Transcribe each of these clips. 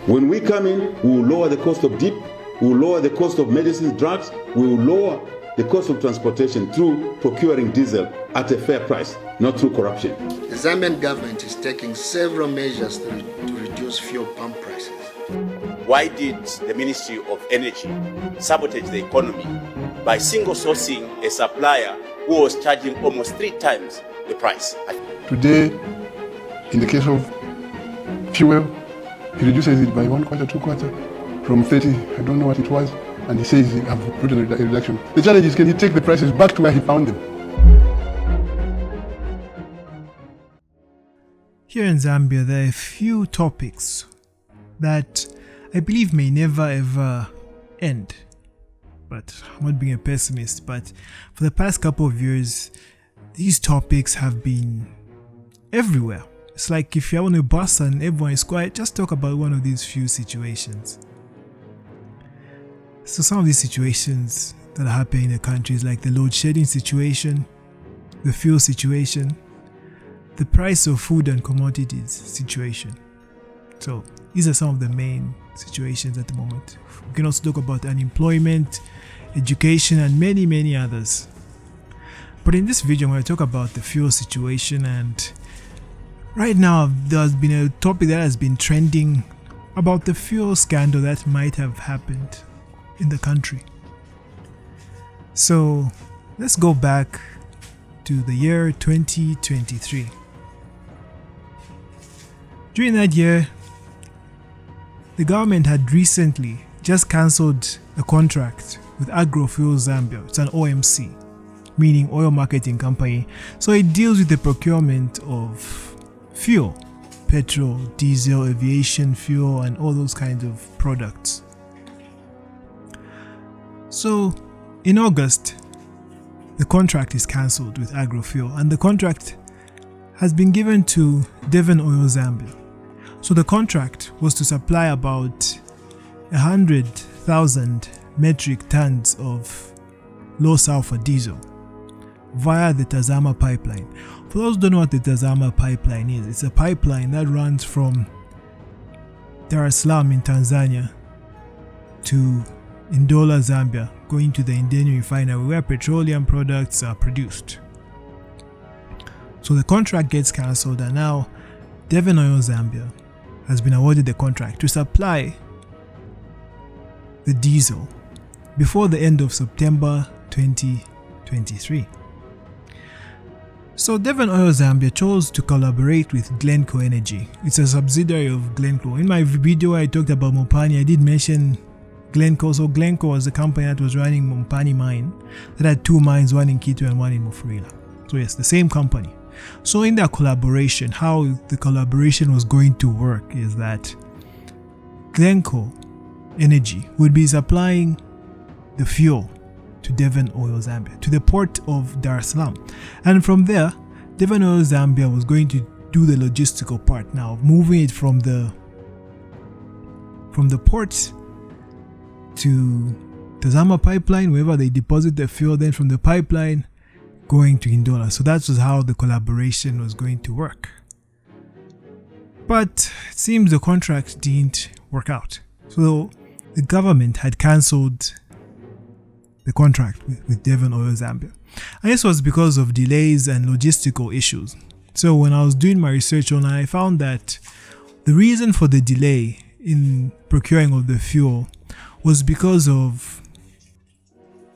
When we come in, we will lower the cost of dip, we will lower the cost of medicines, drugs, we will lower the cost of transportation through procuring diesel at a fair price, not through corruption. The Zambian government is taking several measures to reduce fuel pump prices. Why did the Ministry of Energy sabotage the economy by single sourcing a supplier who was charging almost 3 times the price? Today, in the case of fuel, he reduces it by 1 quarter, 2 quarter, from 30, I don't know what it was, and he says he have put a reduction. The challenge is, can he take the prices back to where he found them? Here in Zambia, there are a few topics that I believe may never ever end. But I'm not being a pessimist, but for the past couple of years, these topics have been everywhere. It's like if you're on a bus and everyone is quiet, just talk about one of these few situations. So some of these situations that are happening in the country is like the load shedding situation, the fuel situation, the price of food and commodities situation. So these are some of the main situations at the moment. We can also talk about unemployment, education, and many others. But in this video, I'm going to talk about the fuel situation, and right now there's been a topic that has been trending about the fuel scandal that might have happened in the country. So let's go back to the year 2023. During that year, the government had recently just cancelled a contract with Agro Zambia. It's an OMC, meaning oil marketing company. So it deals with the procurement of fuel, petrol, diesel, aviation fuel, and all those kinds of products. So in August, the contract is cancelled with Agro, and the contract has been given to Devin Oil Zambia. So the contract was to supply about 100,000 metric tons of low sulfur diesel via the Tazama pipeline. For those who don't know what the Tazama pipeline is, it's a pipeline that runs from Dar es Salaam in Tanzania to Ndola, Zambia, going to the Ndeni refinery where petroleum products are produced. So the contract gets cancelled, and now Devin Oil Zambia has been awarded the contract to supply the diesel before the end of September 2023. So Devin Oil Zambia chose to collaborate with Glencore Energy. It's a subsidiary of Glencore. In my video I talked about Mopani, I did mention Glencore. So Glencore was the company that was running Mopani mine that had 2 mines, one in Kitwe and one in Mufulira. So yes, the same company. So in their collaboration, how the collaboration was going to work is that Glencore Energy would be supplying the fuel to Devin Oil Zambia, to the port of Dar es Salaam. And from there, Devin Oil Zambia was going to do the logistical part now, moving it from the port to the Tazama pipeline, wherever they deposit the fuel, then from the pipeline going to Ndola. So that was how the collaboration was going to work. But it seems the contract didn't work out. So the government had cancelled the contract with Devin Oil Zambia. And this was because of delays and logistical issues. So when I was doing my research online, I found that the reason for the delay in procuring of the fuel was because of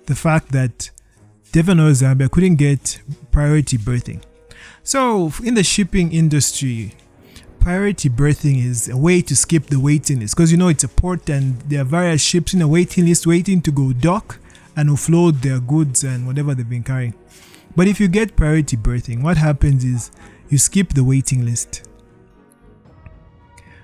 the fact that Devin Oil Zambia couldn't get priority berthing. So in the shipping industry, priority berthing is a way to skip the waiting list, because it's a port and there are various ships in a waiting list waiting to go dock and offload their goods and whatever they've been carrying. But if you get priority berthing, what happens is you skip the waiting list.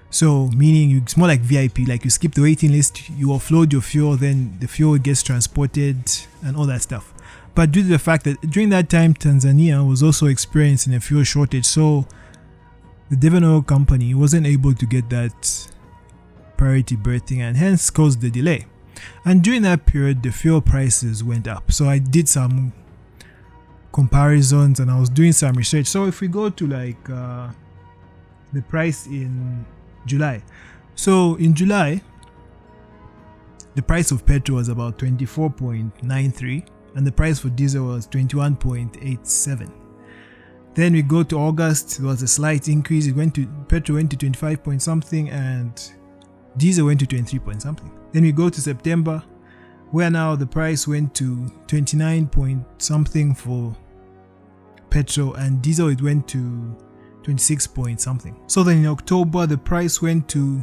So meaning it's more like VIP, like you skip the waiting list, you offload your fuel, then the fuel gets transported and all that stuff. But due to the fact that during that time Tanzania was also experiencing a fuel shortage, so the Devin Oil company wasn't able to get that priority berthing and hence caused the delay. And during that period the fuel prices went up. So I did some comparisons and I was doing some research. So if we go to like the price in July, So in July, the price of petrol was about 24.93 and the price for diesel was 21.87. Then we go to August, there was a slight increase. Petrol went to 25 point something and diesel went to 23 point something. Then we go to September, where now the price went to 29 point something for petrol and diesel it went to 26 point something. So then in October the price went to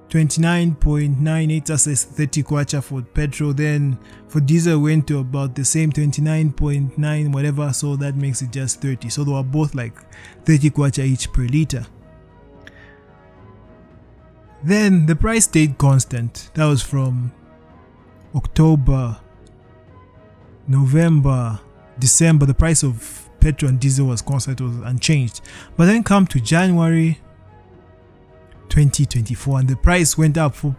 29.98, that's 30 kwacha for petrol. Then for diesel went to about the same 29.9 whatever, so that makes it just 30. So they were both like 30 kwacha each per liter. Then the price stayed constant. That was from October, November, December. The price of petrol and diesel was constant, it was unchanged. But then come to January 2024 and the price went up. For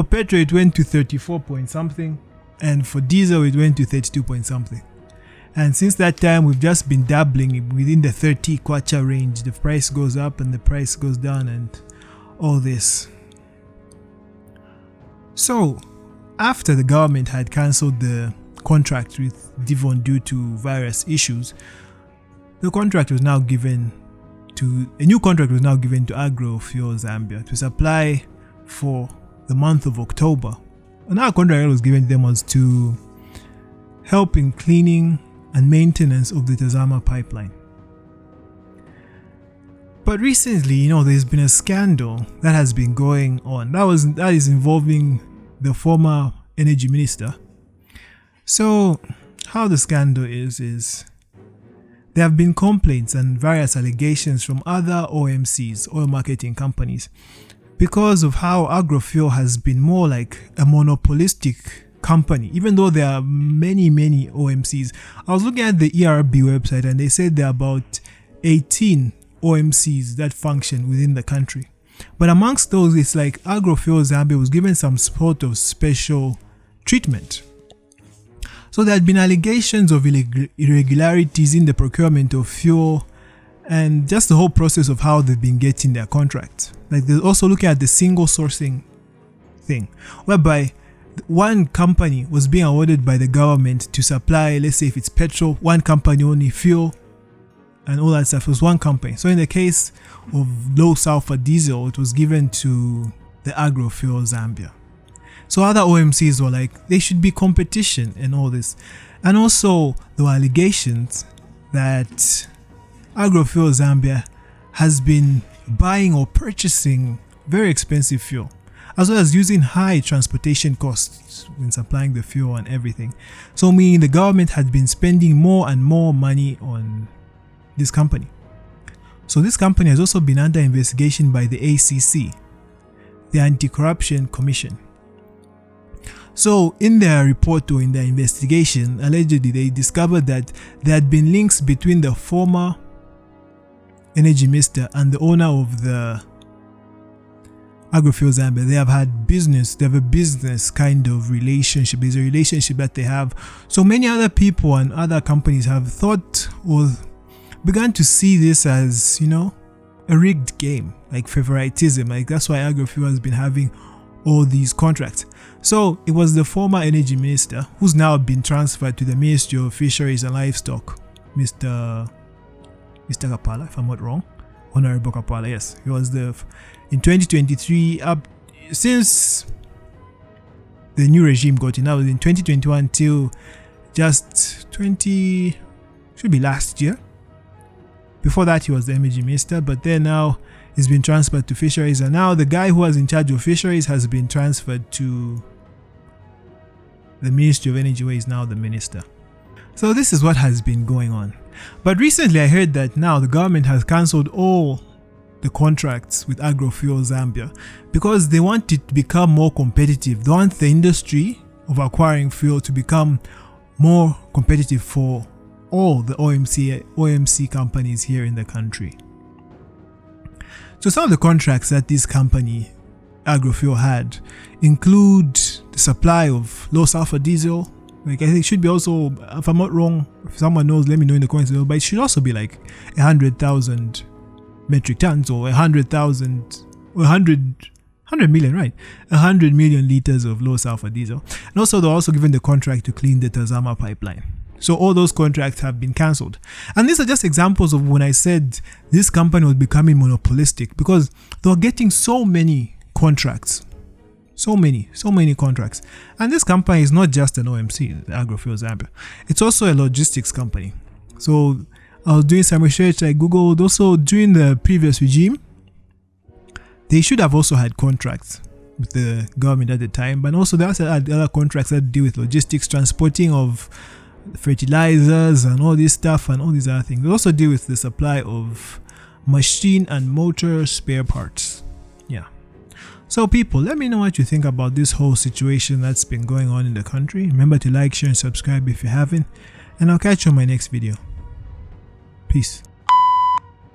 petrol it went to 34 point something and for diesel it went to 32 point something. And since that time we've just been dabbling within the 30 kwacha range. The price goes up and the price goes down and all this. So after the government had cancelled the contract with Devin due to various issues, the contract was now given to a new contract was now given to Agro Zambia to supply for the month of October. Another contract that was given to them was to help in cleaning and maintenance of the Tazama pipeline. But recently, there's been a scandal that has been going on. That is involving the former energy minister. So how the scandal is there have been complaints and various allegations from other OMCs, oil marketing companies, because of how Agrofuel has been more like a monopolistic company, even though there are many OMCs. I was looking at the ERB website and they said there are about 18 OMCs that function within the country. But amongst those, it's like Agrofuel Zambia was given some sort of special treatment. So there had been allegations of irregularities in the procurement of fuel and just the whole process of how they've been getting their contracts. Like they're also looking at the single sourcing thing, whereby one company was being awarded by the government to supply, let's say if it's petrol, one company only, fuel and all that stuff. It was one company. So in the case of low sulfur diesel, it was given to the Agrofuel Zambia. So other OMCs were like, there should be competition and all this. And also there were allegations that Agrofuel Zambia has been buying or purchasing very expensive fuel, as well as using high transportation costs when supplying the fuel and everything. So meaning the government had been spending more and more money on this company. So this company has also been under investigation by the ACC, the Anti-Corruption Commission. So in their report or in their investigation, allegedly they discovered that there had been links between the former energy minister and the owner of the Agrofuel Zambia. They have a business kind of relationship. There's a relationship that they have. So many other people and other companies have thought or began to see this as, a rigged game, like favoritism. Like that's why Agrofuel has been having all these contracts. So it was the former energy minister who's now been transferred to the Ministry of Fisheries and Livestock, Mr. Kapala, if I'm not wrong. Honorable Kapala, yes. He was in 2023, up since the new regime got in. That was in 2021 till just should be last year. Before that, he was the energy minister, but then now he's been transferred to fisheries, and now the guy who was in charge of fisheries has been transferred to the Ministry of Energy, where he's now the minister. So this is what has been going on. But recently I heard that now the government has cancelled all the contracts with Agrofuel Zambia because they want it to become more competitive. They want the industry of acquiring fuel to become more competitive for all the OMC companies here in the country. So some of the contracts that this company Agrofuel had include the supply of low sulfur diesel. Like I think it should be also, if I'm not wrong, if someone knows, let me know in the comments below, but it should also be like 100,000 metric tons or 100,000 or 100 100 million, right? 100 million liters of low sulfur diesel. And also, they're also given the contract to clean the Tazama pipeline. So all those contracts have been cancelled. And these are just examples of when I said this company was becoming monopolistic, because they were getting so many contracts. So many contracts. And this company is not just an OMC, the Agro Zambia. It's also a logistics company. So I was doing some research. I Googled also during the previous regime, they should have also had contracts with the government at the time. But also they also had other contracts that deal with logistics, transporting of fertilizers and all this stuff and all these other things. They also deal with the supply of machine and motor spare parts. Yeah. So people, let me know what you think about this whole situation that's been going on in the country. Remember to like, share and subscribe if you haven't. And I'll catch you on my next video. Peace.